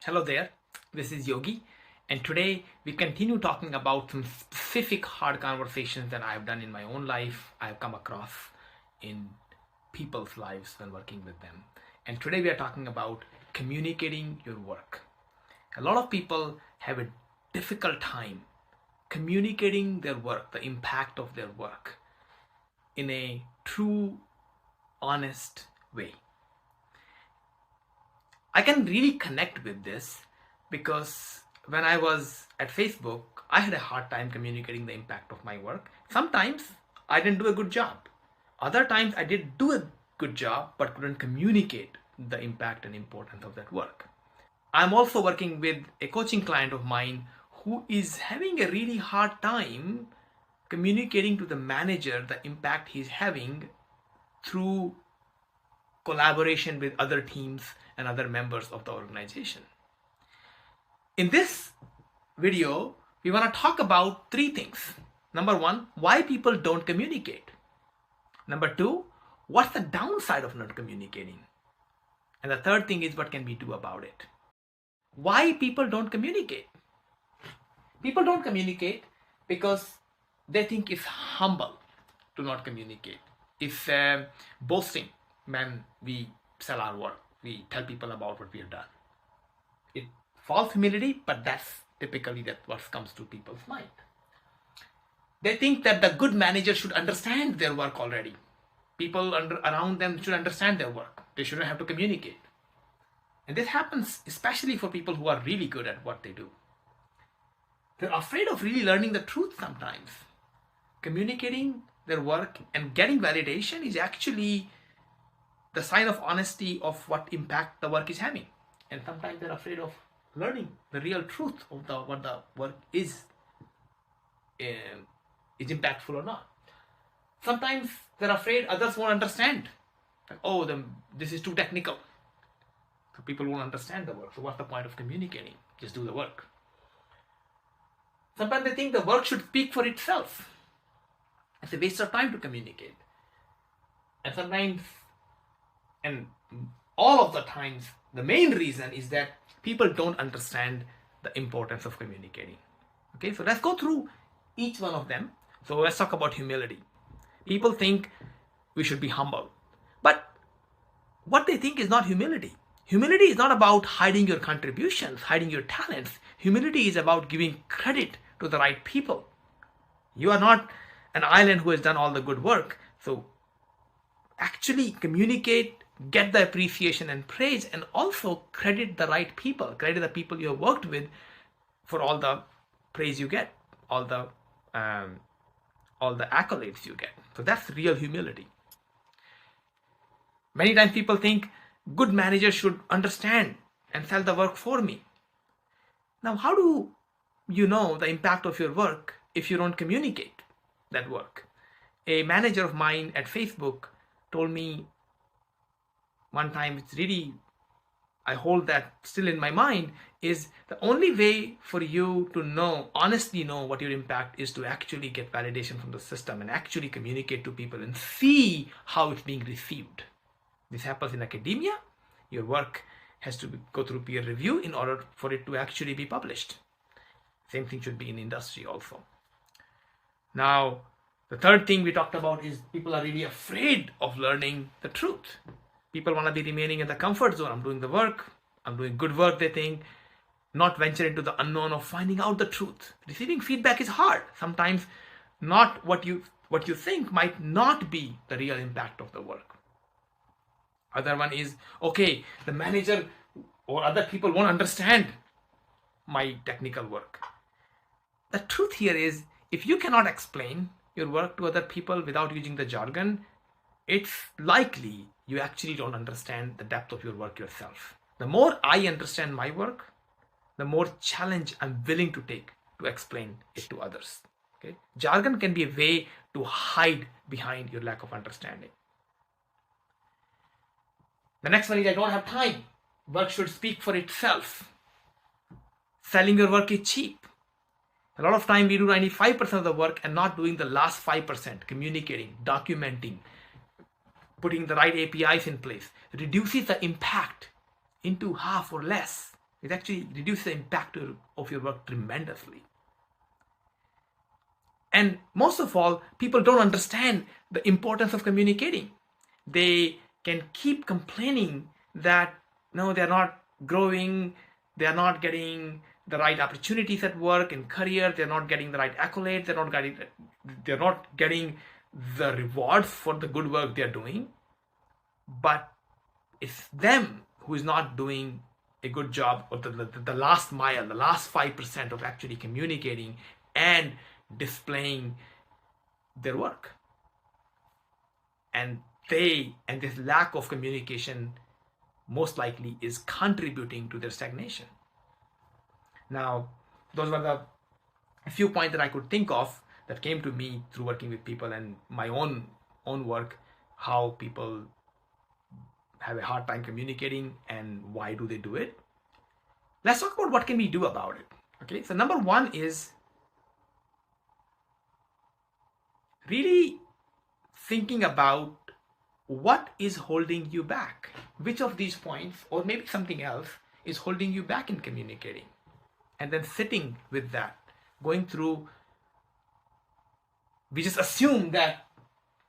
Hello there, this is Yogi, and today we continue talking about some specific hard conversations that I've done in my own life, I've come across in people's lives when working with them. And today we are talking about communicating your work. A lot of people have a difficult time communicating their work, the impact of their work, in a true, honest way. I can really connect with this because when I was at Facebook, I had a hard time communicating the impact of my work. Sometimes I didn't do a good job. Other times I did do a good job but couldn't communicate the impact and importance of that work. I'm also working with a coaching client of mine who is having a really hard time communicating to the manager the impact he's having through collaboration with other teams and other members of the organization. In this video, we want to talk about three things. Number one, why people don't communicate. Number two, what's the downside of not communicating? And the third thing is, what can we do about it? Why people don't communicate? People don't communicate because they think it's humble to not communicate. It's boasting when we sell our work. We tell people about what we have done. It's false humility, but that's typically what comes to people's mind. They think that the good manager should understand their work already. People around them should understand their work. They shouldn't have to communicate. And this happens especially for people who are really good at what they do. They're afraid of really learning the truth sometimes. Communicating their work and getting validation is actually the sign of honesty of what impact the work is having. And sometimes they're afraid of learning the real truth of what the work is impactful or not. Sometimes they're afraid others won't understand. Like, this is too technical. So people won't understand the work. So what's the point of communicating? Just do the work. Sometimes they think the work should speak for itself. It's a waste of time to communicate. And sometimes, and all of the times, the main reason is that people don't understand the importance of communicating. Okay, so let's go through each one of them. So let's talk about humility. People think we should be humble, but what they think is not humility. Humility is not about hiding your contributions, hiding your talents. Humility is about giving credit to the right people. You are not an island who has done all the good work. So actually communicate, get the appreciation and praise, and also credit the right people, credit the people you have worked with for all the praise you get, all the accolades you get. So that's real humility. Many times people think good managers should understand and sell the work for me. Now, how do you know the impact of your work if you don't communicate that work? A manager of mine at Facebook told me one time, it's really, I hold that still in my mind, is the only way for you to honestly know what your impact is to actually get validation from the system and actually communicate to people and see how it's being received. This happens in academia. Your work has to go through peer review in order for it to actually be published. Same thing should be in industry also. Now, the third thing we talked about is people are really afraid of learning the truth. People want to be remaining in the comfort zone. I'm doing the work. I'm doing good work, they think. Not venture into the unknown of finding out the truth. Receiving feedback is hard. Sometimes not what you think might not be the real impact of the work. Other one is, okay, the manager or other people won't understand my technical work. The truth here is, if you cannot explain your work to other people without using the jargon, it's likely you actually don't understand the depth of your work yourself. The more I understand my work, the more challenge I'm willing to take to explain it to others. Okay? Jargon can be a way to hide behind your lack of understanding. The next one is, I don't have time. Work should speak for itself. Selling your work is cheap. A lot of time we do 95% of the work and not doing the last 5%, communicating, documenting, putting the right APIs in place, reduces the impact into half or less. It actually reduces the impact of your work tremendously. And most of all, people don't understand the importance of communicating. They can keep complaining that no, they're not growing, they're not getting the right opportunities at work and career, they're not getting the right accolades, they're not getting the rewards for the good work they're doing. But it's them who is not doing a good job, or the last mile, the last 5% of actually communicating and displaying their work. And this lack of communication most likely is contributing to their stagnation. Now, those were the few points that I could think of that came to me through working with people and my own work, how people have a hard time communicating and why do they do it. Let's talk about what can we do about it. Okay, so number one is really thinking about what is holding you back. Which of these points, or maybe something else, is holding you back in communicating? And then sitting with that, going through, we just assume that,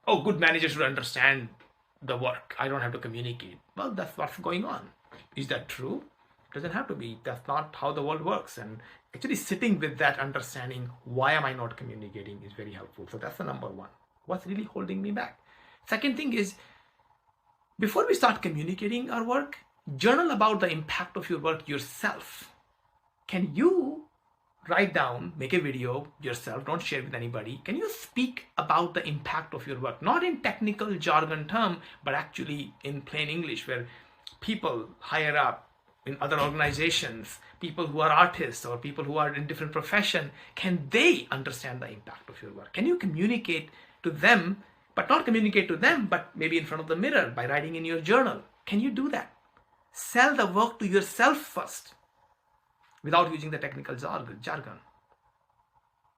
oh, good managers should understand the work, I don't have to communicate. Well, that's what's going on. Is that true? It doesn't have to be. That's not how the world works. And actually sitting with that understanding, why am I not communicating, is very helpful. So that's the number one. What's really holding me back? Second thing is, before we start communicating our work, journal about the impact of your work yourself. Can you write down, make a video yourself, don't share with anybody. Can you speak about the impact of your work? Not in technical jargon term, but actually in plain English, where people higher up in other organizations, people who are artists or people who are in different profession, can they understand the impact of your work? Can you communicate to them, but not communicate to them, but maybe in front of the mirror by writing in your journal? Can you do that? Sell the work to yourself first without using the technical jargon.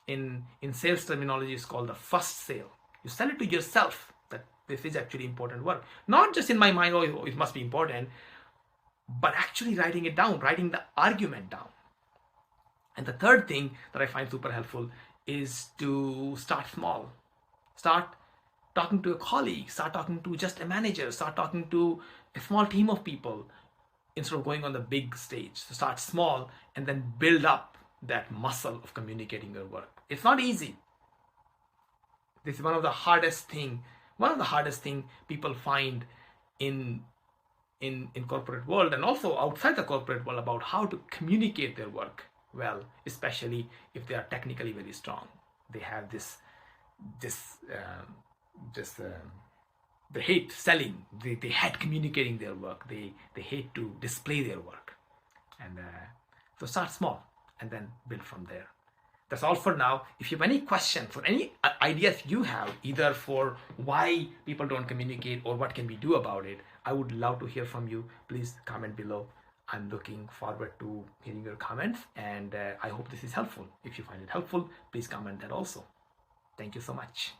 In sales terminology, it's called the first sale. You sell it to yourself that this is actually important work. Not just in my mind, oh, it must be important, but actually writing it down, writing the argument down. And the third thing that I find super helpful is to start small. Start talking to a colleague, start talking to just a manager, start talking to a small team of people instead of going on the big stage. So start small and then build up that muscle of communicating your work. It's not easy. This is one of the hardest thing people find in corporate world and also outside the corporate world about how to communicate their work well, especially if they are technically very strong. They have they hate selling, they hate communicating their work, they hate to display their work. And so start small and then build from there. That's all for now. If you have any questions or any ideas you have, either for why people don't communicate or what can we do about it, I would love to hear from you. Please comment below. I'm looking forward to hearing your comments, and I hope this is helpful. If you find it helpful, please comment that also. Thank you so much.